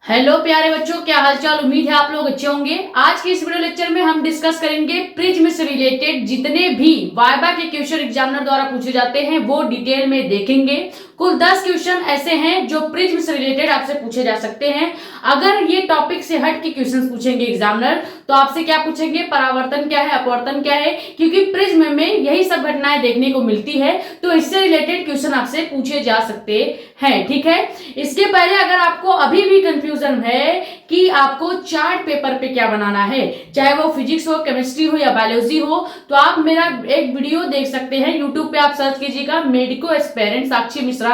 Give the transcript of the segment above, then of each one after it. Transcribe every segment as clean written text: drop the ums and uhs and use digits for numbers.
Hello प्यारे बच्चों, क्या हालचाल। उम्मीद है आप लोग अच्छे होंगे। आज के इस वीडियो लेक्चर में हम डिस्कस करेंगे प्रिज्म से रिलेटेड जितने भी वाइवा के क्वेश्चन एग्जामिनर द्वारा पूछे जाते हैं वो डिटेल में देखेंगे। कुल 10 क्वेश्चन ऐसे हैं जो प्रिज्म से रिलेटेड आपसे पूछे जा सकते हैं। अगर ये टॉपिक से हट के क्वेश्चन पूछेंगे एग्जामिनर तो आपसे क्या पूछेंगे, परावर्तन क्या है, अपवर्तन क्या है, क्योंकि प्रिज्म में यही सब घटनाएं देखने को मिलती है तो इससे रिलेटेड क्वेश्चन आपसे पूछे जा सकते हैं। ठीक है, इसके पहले अगर आपको अभी भी कंफ्यूजन है कि आपको चार्ट पेपर पे क्या बनाना है, चाहे वो फिजिक्स हो, केमिस्ट्री हो या बायोलॉजी हो, तो आप मेरा एक वीडियो देख सकते हैं। यूट्यूब पे आप सर्च कीजिएगा मेडिको एस्पिरेंट साक्षी मिश्रा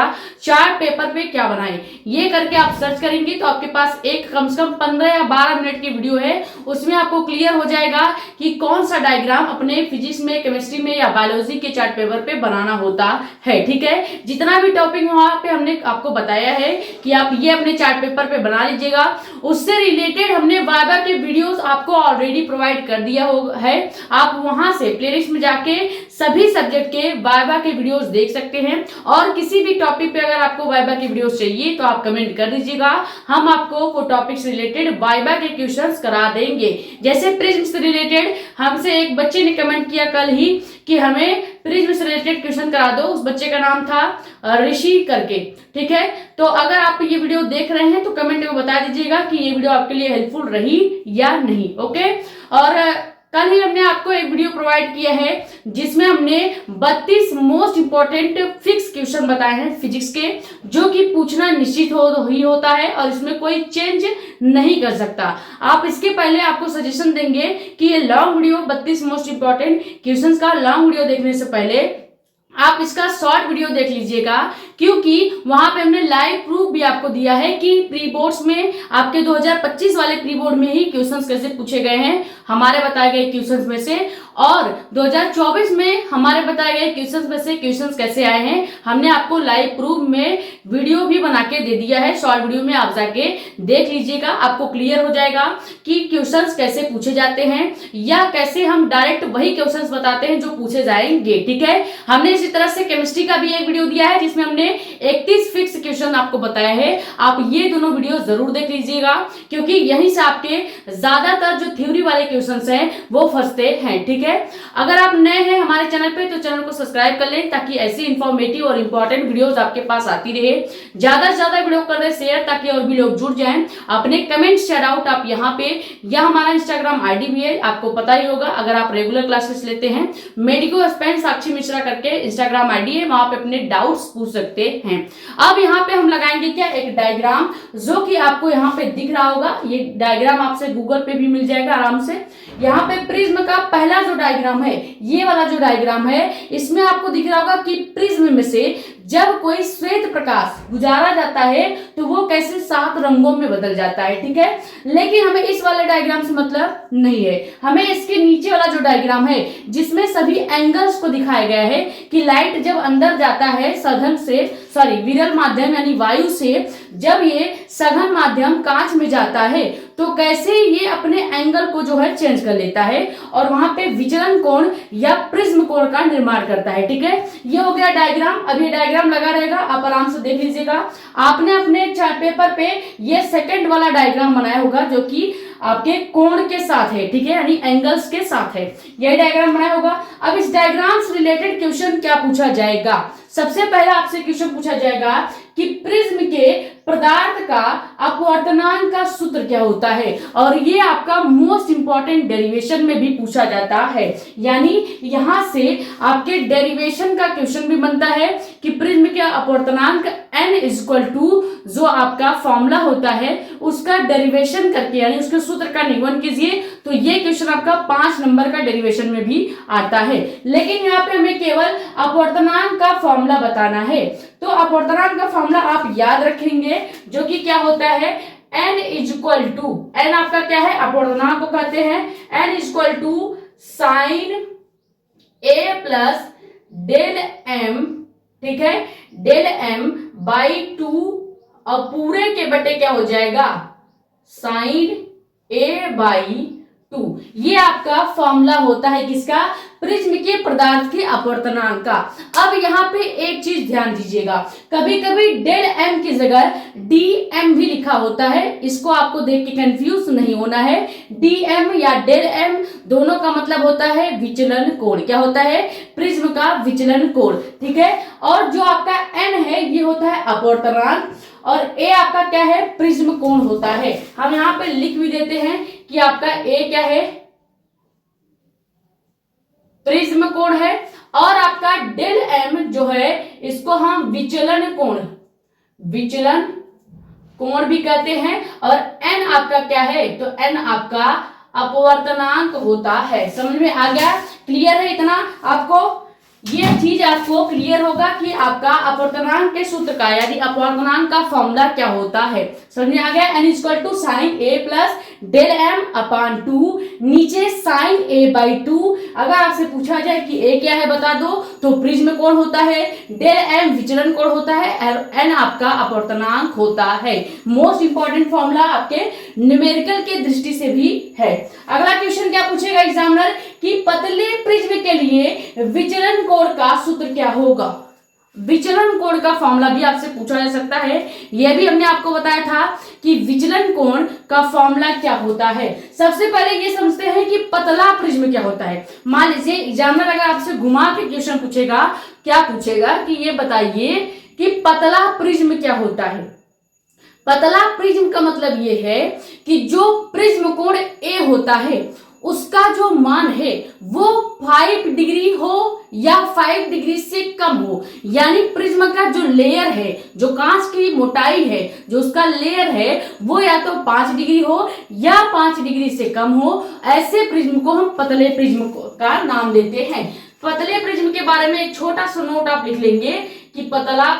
चार्ट पेपर पे क्या बनाए, ये करके आप सर्च करेंगे तो आपके पास एक कम से कम 15 या 12 मिनट की वीडियो है। उसमें आपको क्लियर हो जाएगा कि कौन सा डायग्राम अपने फिजिक्स में, केमिस्ट्री में या बायोलॉजी के चार्ट पेपर पे बनाना होता है। ठीक है, जितना भी टॉपिक वहां पे हमने आपको बताया है कि आप ये अपने चार्ट पेपर पे बना लीजिएगा। उससे रिलेटेड हमने वाइवा के वीडियोस आपको ऑलरेडी प्रोवाइड कर दिया है। आप वहां से प्लेलिस्ट में जाके सभी सब्जेक्ट के वाइवा के वीडियोस देख सकते हैं। और किसी भी टॉपिक पे अगर आपको वाइवा के वीडियोस चाहिए तो आप कमेंट कर दीजिएगा, हम आपको वो टॉपिक से रिलेटेड वाइवा के क्वेश्चंस करा देंगे। जैसे प्रिज्म से रिलेटेड हमसे एक बच्चे ने कमेंट किया कल ही कि हमें प्रिज्म से रिलेटेड क्वेश्चन करा दो। उस बच्चे का नाम था ऋषि करके। ठीक है, तो अगर आप ये वीडियो देख रहे हैं तो कमेंट में बता दीजिएगा कि ये वीडियो आपके लिए हेल्पफुल रही या नहीं। ओके, और कल ही हमने आपको एक वीडियो प्रोवाइड किया है जिसमें हमने 32 मोस्ट इंपॉर्टेंट फिक्स क्वेश्चन बताए हैं फिजिक्स के, जो कि पूछना निश्चित ही होता है और इसमें कोई चेंज नहीं कर सकता। आप इसके पहले आपको सजेशन देंगे कि ये long video 32 most important questions का लॉन्ग वीडियो देखने से पहले आप इसका शॉर्ट वीडियो देख लीजिएगा, क्योंकि वहां पे हमने लाइव प्रूफ भी आपको दिया है कि प्री बोर्ड्स में आपके 2025 वाले प्री बोर्ड में ही क्वेश्चंस कैसे पूछे गए हैं हमारे बताए गए क्वेश्चंस में से, और 2024 में हमारे बताए गए क्वेश्चंस में से क्वेश्चंस कैसे आए हैं हमने आपको लाइव प्रूफ में वीडियो भी बना के दे दिया है। शॉर्ट वीडियो में आप जाके देख लीजिएगा, आपको क्लियर हो जाएगा कि क्वेश्चंस कैसे पूछे जाते हैं या कैसे हम डायरेक्ट वही क्वेश्चंस बताते हैं जो पूछे जाएंगे। ठीक है, हमने इसी तरह से केमिस्ट्री का भी एक वीडियो दिया है जिसमें हमने 31 फिक्स क्वेश्चन आपको बताया है। आप ये दोनों वीडियो जरूर देख लीजिएगा, क्योंकि यहीं से आपके ज्यादातर जो थ्योरी वाले क्वेश्चंस हैं वो फंसते हैं। ठीक है, अगर आप नए हैं हमारे चैनल पे तो चैनल को सब्सक्राइब कर लें ताकि ऐसी इंफॉर्मेटिव और इंपॉर्टेंट वीडियोस आपके पास आती रहे। ज्यादा से ज्यादा वीडियो कर दें शेयर ताकि और भी लोग जुड़ जाएं। अपने कमेंट शेयर आउट आप यहाँ पे, या हमारा इंस्टाग्राम आईडी भी है, आपको पता ही होगा अगर आप रेगुलर क्लासेस लेते हैं। मेडिको एस्पिरेंट साक्षी मिश्रा करके इंस्टाग्राम आईडी है, वहां पे अपने डाउट्स पूछ सकते हैं। अब यहाँ पे हम लगाएंगे क्या, एक डायग्राम जो कि आपको यहाँ पे दिख रहा होगा। ये डायग्राम आपसे गूगल पे भी मिल जाएगा आराम से। यहाँ पे प्रिज्म का पहला जो डायग्राम है, ये वाला जो डायग्राम है, इसमें आपको दिख रहा होगा कि प्रिज्म में से जब कोई श्वेत प्रकाश गुजारा जाता है तो वो कैसे 7 रंगों में बदल जाता है। ठीक है, लेकिन हमें इस वाले डायग्राम से मतलब नहीं है, हमें इसके नीचे वाला जो डायग्राम है जिसमें सभी एंगल्स को दिखाया गया है कि लाइट जब अंदर जाता है सघन से, विरल माध्यम यानी वायु से, जब ये सघन माध्यम कांच में जाता है तो कैसे ये अपने एंगल को जो है चेंज कर लेता है और वहां पे विचलन कोण या प्रिज्म कोण का निर्माण करता है। ठीक है, ये हो गया डायग्राम। अब ये डायग्राम लगा रहेगा, आप आराम से देख लीजिएगा। आपने अपने चार्ट पेपर पे ये सेकंड वाला डायग्राम बनाया होगा जो कि आपके कोण के साथ है। ठीक है, यानी एंगल्स के साथ है, यही डायग्राम बनाया होगा। अब इस डायग्राम से रिलेटेड क्वेश्चन क्या पूछा जाएगा, सबसे पहला आपसे क्वेश्चन पूछा जाएगा कि प्रिज्म के पदार्थ का अपवर्तनांक का सूत्र क्या होता है, और ये आपका मोस्ट इंपॉर्टेंट डेरिवेशन में भी पूछा जाता है। यानी यहां से आपके डेरिवेशन का क्वेश्चन भी बनता है कि प्रिज्म के अपवर्तनांक n इक्वल टू जो आपका फॉर्मूला होता है उसका डेरिवेशन करके, यानी उसके सूत्र का निगमन कीजिए, तो ये क्वेश्चन आपका 5 नंबर का डेरिवेशन में भी आता है। लेकिन यहाँ पे हमें केवल अपवर्तनांक का फॉर्मूला बताना है, तो अपवर्तनांक का फॉर्मूला आप याद रखेंगे जो कि क्या होता है, n इक्वल टू, n आपका क्या है, अपवर्तनांक को कहते हैं, n equal to sine a plus del m। ठीक है, डेल m बाई 2 और पूरे के बटे क्या हो जाएगा, साइन a बाई 2। ये आपका फॉर्मूला होता है किसका? प्रिज्म के पदार्थ के अपवर्तनांक का। अब यहाँ पे एक चीज ध्यान दीजिएगा, कभी कभी डेल एम की जगह डी एम भी लिखा होता है, इसको आपको देख के कंफ्यूज नहीं होना है। डी एम या डेल एम दोनों का मतलब होता है विचलन कोण। क्या होता है? प्रिज्म का विचलन कोण, ठीक है। और जो आपका एन है ये होता है अपवर्तनांक, और ए आपका क्या है? प्रिज्म कोण होता है। हम यहाँ पे लिख भी देते हैं कि आपका ए क्या है? प्रिज्म कोण है। और आपका डेल एम जो है इसको हम विचलन कोण भी कहते हैं। और एन आपका क्या है? तो एन आपका अपवर्तनांक होता है। समझ में आ गया? क्लियर है इतना आपको? ये चीज आपको क्लियर होगा कि आपका अपवर्तनांक के सूत्र का यानी अपवर्तनांक का फॉर्मूला क्या होता है। समझ में आ गया? n equal to sine A plus del m upon 2, नीचे साइन ए बाई 2। अगर आपसे पूछा जाए कि ए क्या है बता दो, तो प्रिज्म कोण होता है, डेल एम विचलन कोण होता है, और एन आपका अपवर्तनांक होता है। मोस्ट इंपॉर्टेंट फॉर्मूला आपके न्यूमेरिकल के दृष्टि से भी है। अगला क्वेश्चन क्या पूछेगा एग्जामिनर कि पतले प्रिज्म के लिए विचलन कोण का सूत्र क्या होगा? विचलन कोण का फॉर्मूला भी आपसे पूछा जा सकता है। यह भी हमने आपको बताया था कि विचलन कोण का फॉर्मूला क्या होता है। सबसे पहले ये समझते हैं कि पतला प्रिज्म क्या होता है। मान लीजिए एग्जामिनर अगर आपसे घुमा के क्वेश्चन पूछेगा, क्या पूछेगा कि ये बताइए कि पतला प्रिज्म क्या होता है। पतला प्रिज्म का मतलब ये है कि जो प्रिज्म कोण ए होता है उसका जो मान है वो 5 डिग्री हो या 5 डिग्री से कम हो, यानी प्रिज्म का जो लेयर है, जो कांच की मोटाई है, जो उसका लेयर है वो या तो 5 डिग्री हो या 5 डिग्री से कम हो। ऐसे प्रिज्म को हम पतले प्रिज्म का नाम देते हैं। पतले प्रिज्म के बारे में एक छोटा सा नोट आप लिख लेंगे कि पतला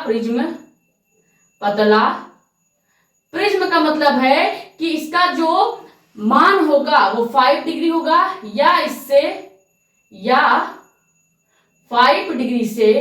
प्रिज्म का मतलब है कि इसका जो मान होगा वो 5 डिग्री होगा या इससे या 5 डिग्री से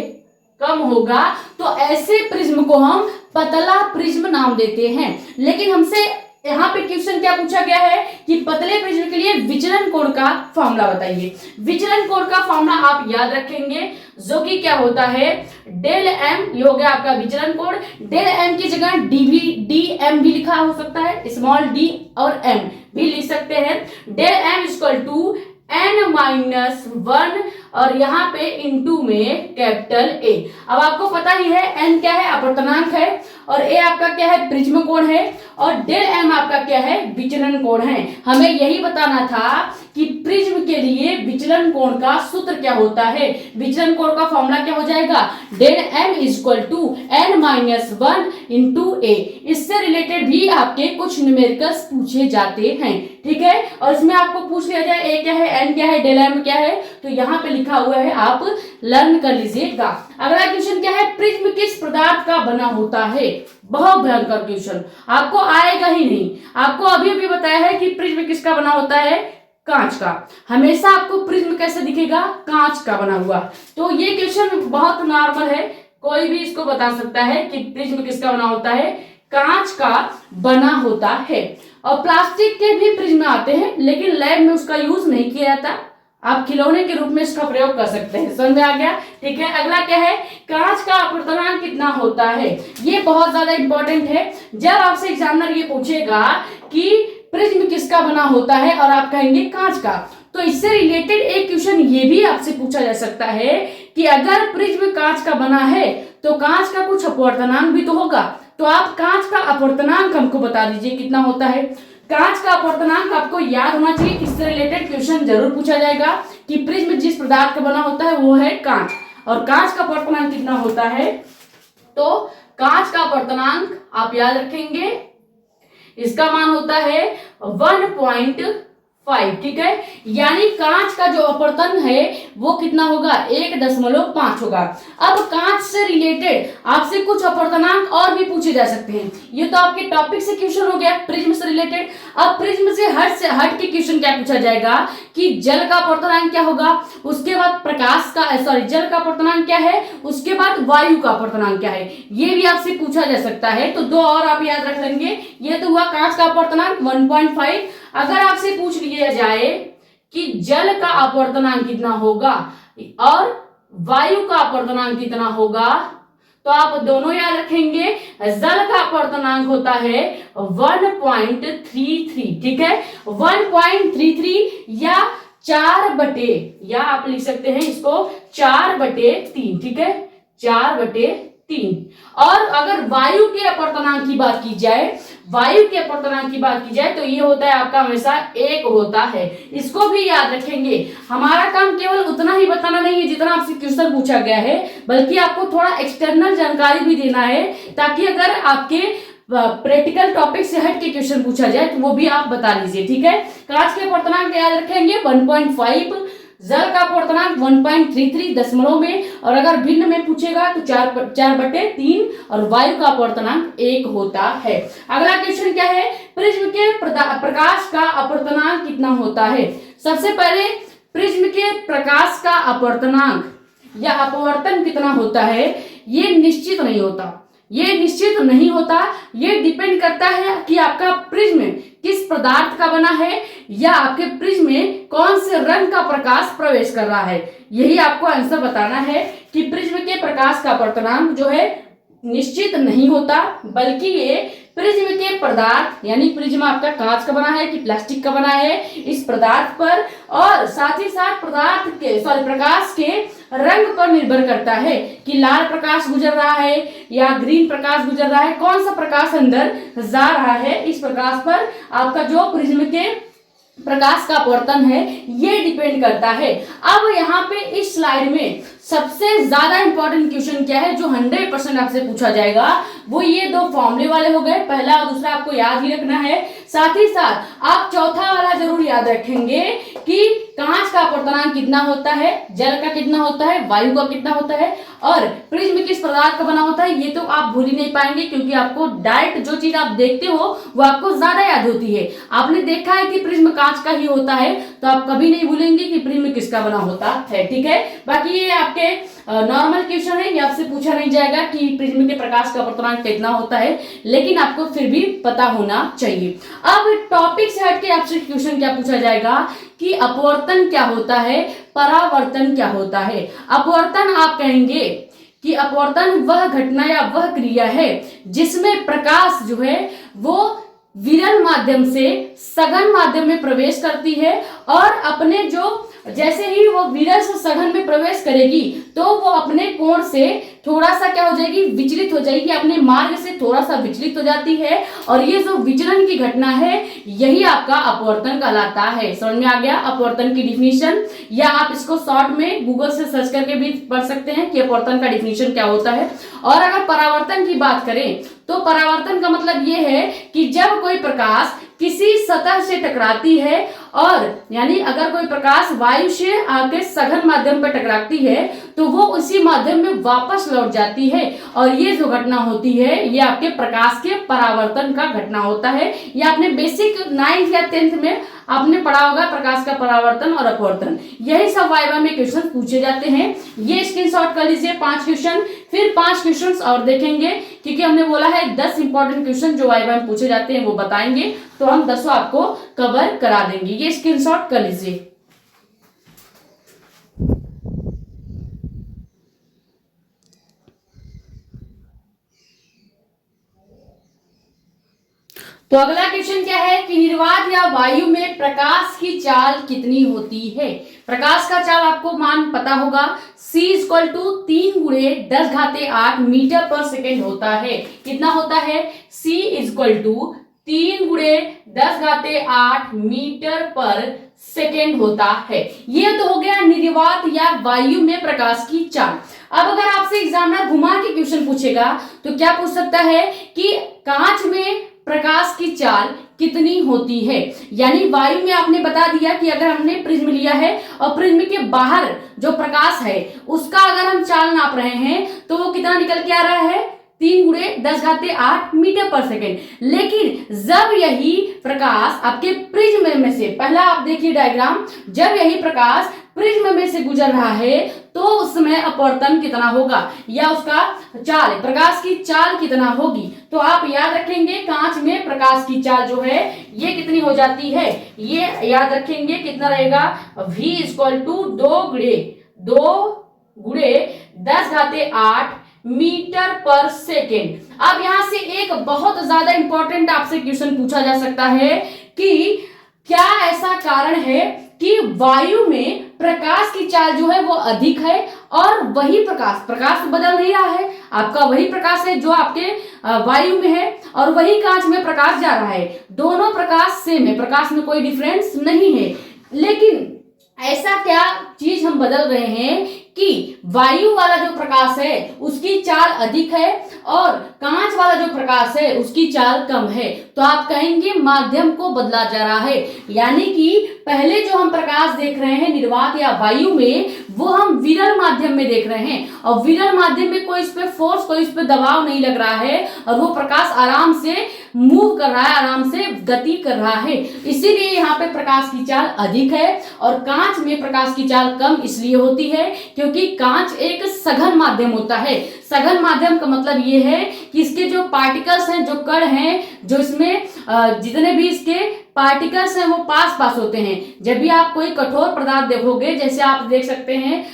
कम होगा, तो ऐसे प्रिज्म को हम पतला प्रिज्म नाम देते हैं। लेकिन हमसे यहाँ पे क्वेश्चन क्या पूछा गया है कि पतले प्रिज्म के लिए विचलन कोण का फॉर्मूला बताइए। विचलन कोण का फॉर्मूला आप याद रखेंगे जो कि क्या होता है? डेल एम, ये हो गया आपका विचलन कोण। डेल एम की जगह डी एम भी लिखा हो सकता है, स्मॉल डी और एम भी लिख सकते हैं। Del M equal to n-1 और यहाँ पे इनटू में कैपिटल ए। अब आपको पता ही है n क्या है? अपवर्तनांक है, और a आपका क्या है? प्रिज्म कोण है, और डेल m आपका क्या है? विचलन कोण है। हमें यही बताना था कि प्रिज्म के लिए विचलन कोण का सूत्र क्या होता है। विचलन कोण का फॉर्मूला क्या हो जाएगा? Del m equal to n-1 into A. इससे रिलेटेड भी आपके कुछ न्यूमेरिकल्स पूछे जाते हैं, ठीक है। और इसमें आपको पूछ लिया जाए a क्या है, n क्या है, डेल m क्या है, तो यहाँ पे लिखा हुआ है, आप लर्न कर लीजिएगा। अगला क्वेश्चन क्या है? प्रिज्म किस पदार्थ का बना होता है? बहुत भयंकर क्वेश्चन, आपको आएगा ही नहीं। आपको अभी अभी बताया है कि प्रिज्म किसका बना होता है? कांच का। हमेशा आपको प्रिज्म कैसे दिखेगा? कांच का बना हुआ। तो ये क्वेश्चन बहुत नॉर्मल है, कोई भी इसको बता सकता है कि प्रिज्म किसका बना होता है? कांच का बना होता है। और प्लास्टिक के भी प्रिज्म आते हैं, लेकिन लैब में उसका यूज नहीं किया जाता। आप खिलौने के रूप में इसका प्रयोग कर सकते हैं। समझ में आ गया? ठीक है। अगला क्या है? कांच का अपवर्तनांक कितना होता है? ये बहुत ज्यादा इंपॉर्टेंट है। जब आपसे एग्जामिनर ये पूछेगा कि प्रिज्म किसका बना होता है और आप कहेंगे कांच का, तो इससे रिलेटेड एक क्वेश्चन ये भी आपसे पूछा जा सकता है कि अगर प्रिज्म कांच का बना है तो कांच का कुछ अपवर्तनांक भी तो होगा, तो आप कांच का अपवर्तनांक हमको बता दीजिए कितना होता है। कांच का अपवर्तनांक आपको याद होना चाहिए, इससे रिलेटेड क्वेश्चन जरूर पूछा जाएगा कि प्रिज्म जिस पदार्थ का बना होता है वो है कांच, और कांच का अपवर्तनांक कितना होता है। तो कांच का अपवर्तनांक आप याद रखेंगे, इसका मान होता है 1.5, ठीक है। यानी कांच का जो अपवर्तन है वो कितना होगा? 1.5 होगा। अब कांच से रिलेटेड आपसे कुछ अपवर्तनांक और भी पूछे जा सकते हैं। ये तो आपके टॉपिक से क्वेश्चन हो गया, प्रिज्म से रिलेटेड। अब प्रिज्म से हट के क्वेश्चन क्या पूछा जाएगा कि जल का अपवर्तनांक क्या होगा, उसके बाद जल का अपवर्तनांक क्या है, उसके बाद वायु का अपवर्तनांक क्या है, ये भी आपसे पूछा जा सकता है। तो दो और आप याद रख लेंगे। ये तो हुआ कांच का अपवर्तनांक 1.5। अगर आपसे पूछ लिया जाए कि जल का अपवर्तनांक कितना होगा और वायु का अपवर्तनांक कितना होगा, तो आप दोनों याद रखेंगे। जल का अपवर्तनांक होता है 1.33, ठीक है, 1.33 या 4/, या आप लिख सकते हैं इसको 4/3, ठीक है, 4/3। और अगर वायु के अपवर्तनांक की बात की जाए, वायु के अपवर्तनांक की बात की जाए तो ये होता है आपका हमेशा 1 होता है। इसको भी याद रखेंगे। हमारा काम केवल उतना ही बताना नहीं है जितना आपसे क्वेश्चन पूछा गया है, बल्कि आपको थोड़ा एक्सटर्नल जानकारी भी देना है, ताकि अगर आपके प्रैक्टिकल टॉपिक से हट के क्वेश्चन पूछा जाए तो वो भी आप बता लीजिए, ठीक है। कांच के अपवर्तनांक याद रखेंगे 1.5, जल का अपवर्तनांक 1.33 दशमलव में, और अगर भिन्न में पूछेगा तो 4/3, और वायु का अपवर्तनांक 1 होता है। अगला क्वेश्चन क्या है, प्रिज्म के प्रकाश का अपवर्तनांक कितना होता है। सबसे पहले प्रिज्म के प्रकाश का अपवर्तनांक या अपवर्तन कितना होता है, ये निश्चित नहीं होता, ये निश्चित नहीं होता। ये डिपेंड करता है कि आपका प्रिज्म किस पदार्थ का बना है, या आपके प्रिज्म में कौन से रंग का प्रकाश प्रवेश कर रहा है। यही आपको आंसर बताना है कि प्रिज्म के प्रकाश का अपवर्तनांक जो है निश्चित नहीं होता, बल्कि ये प्रिज्म के पदार्थ, यानी प्रिज्म आपका कांच का बना है कि प्लास्टिक का बना है, इस पदार्थ पर, और साथ ही साथ प्रकाश के रंग पर निर्भर करता है कि लाल प्रकाश गुजर रहा है या ग्रीन प्रकाश गुजर रहा है, कौन सा प्रकाश अंदर जा रहा है, इस प्रकाश पर आपका जो प्रिज्म के प्रकाश का अपवर्तन है ये डिपेंड करता है। अब यहाँ पे इस स्लाइड में सबसे ज्यादा इंपॉर्टेंट क्वेश्चन क्या है जो 100% आपसे पूछा जाएगा, वो ये दो फॉर्मूले वाले हो गए, पहला और दूसरा आपको याद ही रखना है। साथ ही साथ आप चौथा वाला जरूर याद रखेंगे कि कांच का अपवर्तनांक कितना होता है, जल का कितना होता है, वायु का कितना होता है, और प्रिज्म किस पदार्थ का बना होता है। ये तो आप भूल ही नहीं पाएंगे, क्योंकि आपको डायरेक्ट जो चीज आप देखते हो वो आपको ज्यादा याद होती है। आपने देखा है कि प्रिज्म कांच का ही होता है, तो आप कभी नहीं भूलेंगे कि प्रिज्म किसका बना होता है, ठीक है। बाकी ये आपके नॉर्मल क्वेश्चन है, ये आपसे पूछा नहीं जाएगा कि प्रिज्म के प्रकाश का अपवर्तनांक कितना होता है, लेकिन आपको फिर भी पता होना चाहिए। अब टॉपिक से हटके आपसे क्वेश्चन क्या पूछा जाएगा कि अपवर्तन क्या होता है, परावर्तन क्या होता है। अपवर्तन आप कहेंगे कि अपवर्तन वह घटना या वह क्रिया है जिसमें प्रकाश जो है वो विरल माध्यम से सघन माध्यम में प्रवेश करती है, और अपने जो जैसे ही वो विरल से सघन में प्रवेश करेगी तो वो अपने कोण से थोड़ा सा क्या हो जाएगी, विचलित हो जाएगी, अपने मार्ग से थोड़ा सा विचलित हो जाती है, और ये जो विचलन की घटना है यही आपका अपवर्तन कहलाता है। समझ में आ गया अपवर्तन की डिफिनीशन, या आप इसको शॉर्ट में गूगल से सर्च करके भी पढ़ सकते हैं कि अपवर्तन का डिफिनीशन क्या होता है। और अगर परावर्तन की बात करें तो परावर्तन का मतलब ये है कि जब कोई प्रकाश किसी सतह से टकराती है, और यानी अगर कोई प्रकाश वायु से आके सघन माध्यम पर टकराती है तो वो उसी माध्यम में वापस लौट जाती है, और ये जो घटना होती है ये आपके प्रकाश के परावर्तन का घटना होता है। ये आपने बेसिक 9th या 10th में आपने पढ़ा होगा, प्रकाश का परावर्तन और अपवर्तन, यही सब वाइवा में क्वेश्चन पूछे जाते हैं। ये स्क्रीनशॉट कर लीजिए 5 क्वेश्चन, फिर 5 क्वेश्चन और देखेंगे, क्योंकि हमने बोला है 10 इंपॉर्टेंट क्वेश्चन जो वाइवा में पूछे जाते हैं वो बताएंगे, तो हम 10 आपको कवर करा देंगे। ये स्क्रीनशॉट कर लीजिए। तो अगला क्वेश्चन क्या है कि निर्वात या वायु में प्रकाश की चाल कितनी होती है। प्रकाश का चाल आपको मान पता होगा, c = 3 × 10⁸ मीटर पर सेकेंड होता है। कितना होता है, c = 3 × 10⁸ मीटर पर सेकेंड होता है। ये तो हो गया निर्वात या वायु में प्रकाश की चाल। अब अगर आपसे एग्जामिनर घुमा के क्वेश्चन पूछेगा तो क्या पूछ सकता है कि कांच में प्रकाश की चाल कितनी होती है। यानी वायु में आपने बता दिया कि अगर हमने प्रिज्म लिया है और प्रिज्म के बाहर जो प्रकाश है उसका अगर हम चाल नाप रहे हैं तो वो कितना निकल के आ रहा है, 3 × 10⁸ मीटर पर सेकेंड। लेकिन जब यही प्रकाश आपके प्रिज्म में से, पहला आप देखिए डायग्राम, जब यही प्रकाश प्रिज्म में से गुजर रहा है तो उस समय अपवर्तन कितना होगा, या उसका चाल, प्रकाश की चाल कितना होगी। तो आप याद रखेंगे कांच में प्रकाश की चाल जो है ये कितनी हो जाती है, ये याद रखेंगे कितना रहेगा, v इक्वल टू 2 × 10⁸ मीटर पर सेकेंड। अब यहां से एक बहुत ज्यादा इंपॉर्टेंट आपसे क्वेश्चन पूछा जा सकता है कि क्या ऐसा कारण है कि वायु में प्रकाश की चाल जो है वो अधिक है और वही प्रकाश तो बदल नहीं रहा है, आपका वही प्रकाश है जो आपके वायु में है और वही कांच में प्रकाश जा रहा है, दोनों प्रकाश सेम है, प्रकाश में कोई डिफरेंस नहीं है। लेकिन ऐसा क्या चीज हम बदल रहे हैं कि वायु वाला जो प्रकाश है उसकी चाल अधिक है और कांच वाला जो प्रकाश है उसकी चाल कम है। तो आप कहेंगे माध्यम को बदला जा रहा है, यानी कि पहले जो हम प्रकाश देख रहे हैं निर्वात या वायु में वो हम विरल माध्यम में देख रहे हैं और विरल माध्यम में कोई इस पे फोर्स, कोई इस पे दबाव नहीं लग रहा है और वो प्रकाश आराम से मूव कर रहा है, आराम से गति कर रहा है, इसीलिए यहाँ पे प्रकाश की चाल अधिक है और कांच में प्रकाश की चाल कम इसलिए होती है क्योंकि कांच एक सघन माध्यम होता है। सघन माध्यम का मतलब ये है कि इसके जो पार्टिकल्स हैं, जो कण हैं, जो इसमें जितने भी इसके पार्टिकल्स हैं वो पास पास होते हैं। जब भी आप कोई कठोर पदार्थ देखोगे, जैसे आप देख सकते हैं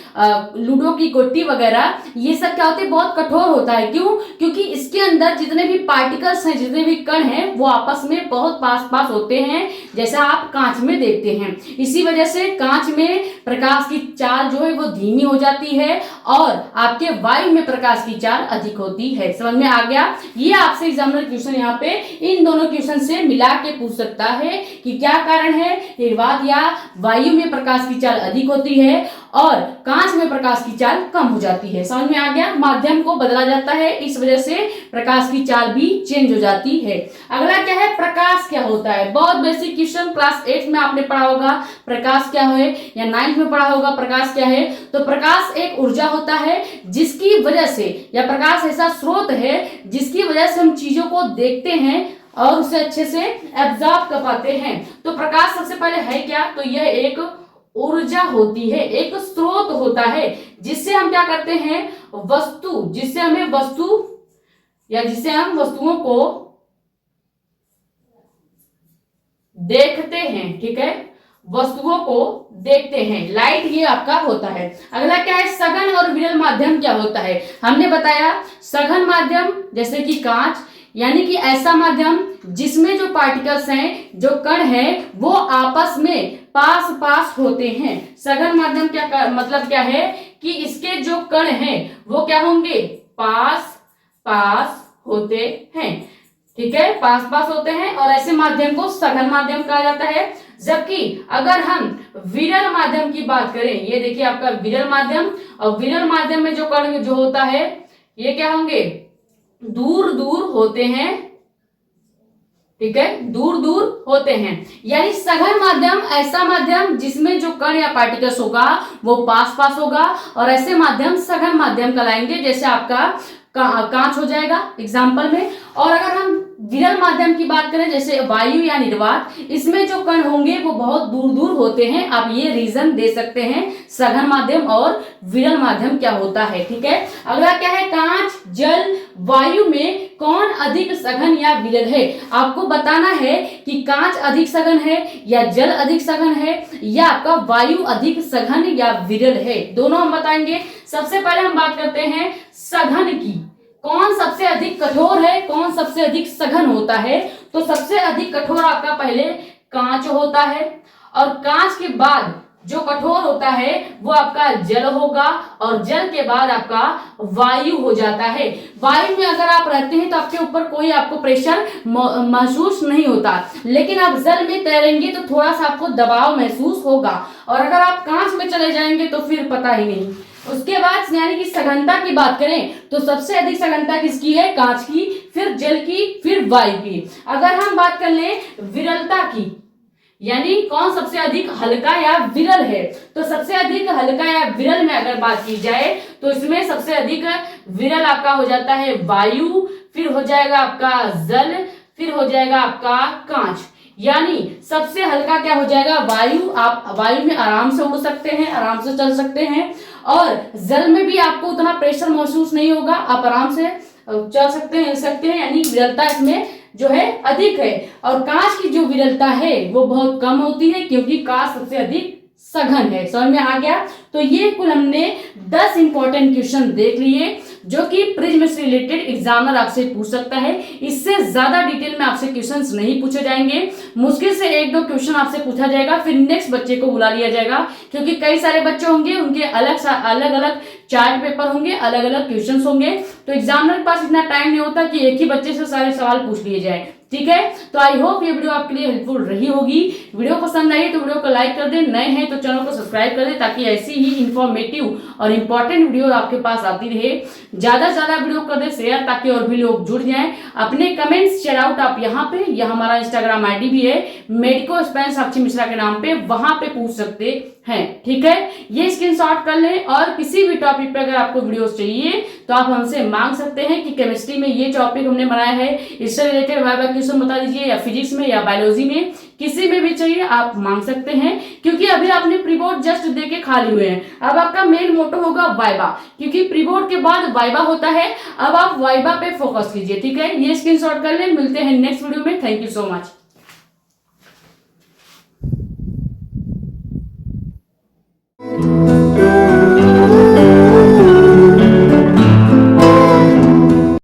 लूडो की गोटी वगैरह, ये सब क्या होते हैं, बहुत कठोर होता है। क्यों? क्योंकि इसके अंदर जितने भी पार्टिकल्स हैं, जितने भी कण हैं वो आपस में बहुत पास पास होते हैं, जैसा आप कांच में देखते हैं। इसी वजह से कांच में प्रकाश की चाल जो है वो धीमी हो जाती है और आपके वायु में प्रकाश की चाल अधिक होती है। समझ में आ गया? ये आपसे एग्जामिनर क्वेश्चन यहाँ पे इन दोनों क्वेश्चन से मिला के पूछ सकता है कि क्या कारण है निर्वात या वायु में प्रकाश की चाल अधिक होती है और कांच में प्रकाश की चाल कम हो जाती है। समझ में आ गया? माध्यम को बदला जाता है, इस वजह से प्रकाश की चाल भी चेंज हो जाती है। अगला क्या है, प्रकाश क्या होता है। बहुत बेसिक क्वेश्चन, क्लास 8 में आपने पढ़ा होगा प्रकाश क्या है, या 9th में पढ़ा होगा प्रकाश क्या है। तो प्रकाश एक ऊर्जा होता है जिसकी वजह से, या प्रकाश ऐसा स्रोत है जिसकी वजह से हम चीजों को देखते हैं और उसे अच्छे से एब्जॉर्ब कर पाते हैं। तो प्रकाश सबसे पहले है क्या, तो यह एक ऊर्जा होती है, एक स्रोत होता है जिससे हम क्या करते हैं, वस्तु, जिससे हमें वस्तु या जिससे हम वस्तुओं को देखते हैं। ठीक है, वस्तुओं को देखते हैं, लाइट ये आपका होता है। अगला क्या है, सघन और विरल माध्यम क्या होता है। हमने बताया सघन माध्यम जैसे कि कांच, यानी कि ऐसा माध्यम जिसमें जो पार्टिकल्स हैं, जो कण हैं, वो आपस में पास पास होते हैं। सघन माध्यम क्या मतलब क्या है कि इसके जो कण हैं वो क्या होंगे, पास पास होते हैं। ठीक है, पास पास होते हैं और ऐसे माध्यम को सघन माध्यम कहा जाता है। जबकि अगर हम विरल माध्यम की बात करें, ये देखिए आपका विरल माध्यम, और विरल माध्यम में जो कण जो होता है ये क्या होंगे, दूर दूर होते हैं। ठीक है, दूर दूर होते हैं। यानी सघन माध्यम ऐसा माध्यम जिसमें जो कण या पार्टिकल्स होगा वो पास पास होगा, और ऐसे माध्यम सघन माध्यम कहलाएंगे, जैसे आपका कांच हो जाएगा एग्जाम्पल में। और अगर हम विरल माध्यम की बात करें जैसे वायु या निर्वात, इसमें जो कण होंगे वो बहुत दूर दूर होते हैं। आप ये रीजन दे सकते हैं सघन माध्यम और विरल माध्यम क्या होता है। ठीक है, अगला क्या है, कांच, जल, वायु में कौन अधिक सघन या विरल है। आपको बताना है कि कांच अधिक सघन है या जल अधिक सघन है या आपका वायु अधिक सघन या विरल है, दोनों हम बताएंगे। सबसे पहले हम बात करते हैं सघन की, कौन सबसे अधिक कठोर है, कौन सबसे अधिक सघन होता है। तो सबसे अधिक कठोर आपका पहले कांच होता है, और कांच के बाद जो कठोर होता है वो आपका जल होगा, और जल के बाद आपका वायु हो जाता है। वायु में अगर आप रहते हैं तो आपके ऊपर कोई आपको प्रेशर महसूस नहीं होता, लेकिन आप जल में तैरेंगे तो थोड़ा सा आपको दबाव महसूस होगा, और अगर आप कांच में चले जाएंगे तो फिर पता ही नहीं। उसके बाद यानी कि सघनता की बात करें तो सबसे अधिक सघनता किसकी है, कांच की, फिर जल की, फिर वायु की। अगर हम बात कर लें विरलता की, यानी कौन सबसे अधिक हल्का या विरल है, तो सबसे अधिक हल्का या विरल में अगर बात की जाए तो इसमें सबसे अधिक विरल आपका हो जाता है वायु, फिर हो जाएगा आपका जल, फिर हो जाएगा आपका कांच। यानी सबसे हल्का क्या हो जाएगा, वायु। आप वायु में आराम से उड़ सकते हैं, आराम से चल सकते हैं, और जल में भी आपको उतना प्रेशर महसूस नहीं होगा, आप आराम से चल सकते हैं, हिल सकते हैं, यानी विरलता इसमें जो है अधिक है। और कांच की जो विरलता है वो बहुत कम होती है, क्योंकि कांच सबसे अधिक सघन है। समझ में आ गया। तो ये कुल हमने 10 इंपॉर्टेंट क्वेश्चन देख लिए जो कि प्रिज्म से रिलेटेड एग्जामिनर आपसे पूछ सकता है। इससे ज्यादा डिटेल में आपसे क्वेश्चंस नहीं पूछे जाएंगे, मुश्किल से 1-2 क्वेश्चन आपसे पूछा जाएगा, फिर नेक्स्ट बच्चे को बुला लिया जाएगा, क्योंकि कई सारे बच्चे होंगे, उनके अलग अलग चार्ट पेपर होंगे, अलग अलग क्वेश्चंस होंगे, तो एग्जामिनर के पास इतना टाइम नहीं होता कि एक ही बच्चे से सारे सवाल पूछ लिए जाए। ठीक है, तो आई होप ये वीडियो आपके लिए हेल्पफुल रही होगी। वीडियो पसंद आई तो वीडियो को लाइक कर दें, नए हैं तो चैनल को सब्सक्राइब कर दें, ताकि ऐसी ही इंफॉर्मेटिव और इंपॉर्टेंट वीडियो आपके पास आती रहे। ज्यादा से ज्यादा वीडियो कर दें शेयर, ताकि और भी लोग जुड़ जाएं। अपने कमेंट्स शेयर आउट आप यहाँ पे, यह हमारा इंस्टाग्राम आईडी भी है मेडिको स्पेन साक्षी मिश्रा के नाम पे, वहां पे पूछ सकते हैं। ठीक है, ये स्क्रीनशॉट कर लें, और किसी भी टॉपिक पे अगर आपको वीडियोस चाहिए तो आप हमसे मांग सकते हैं कि केमिस्ट्री में ये टॉपिक हमने बनाया है, इससे रिलेटेड वाइवा क्वेश्चन बता दीजिए, या फिजिक्स में या बायोलॉजी में, किसी में भी चाहिए आप मांग सकते हैं। क्योंकि अभी आपने प्री बोर्ड जस्ट दे के खाली हुए हैं, अब आपका मेन मोटो होगा वाइवा, क्योंकि प्री बोर्ड के बाद वाइवा होता है। अब आप वाइवा पे फोकस कीजिए। ठीक है, ये स्क्रीनशॉट कर लें। मिलते हैं नेक्स्ट वीडियो में। Thank you so much.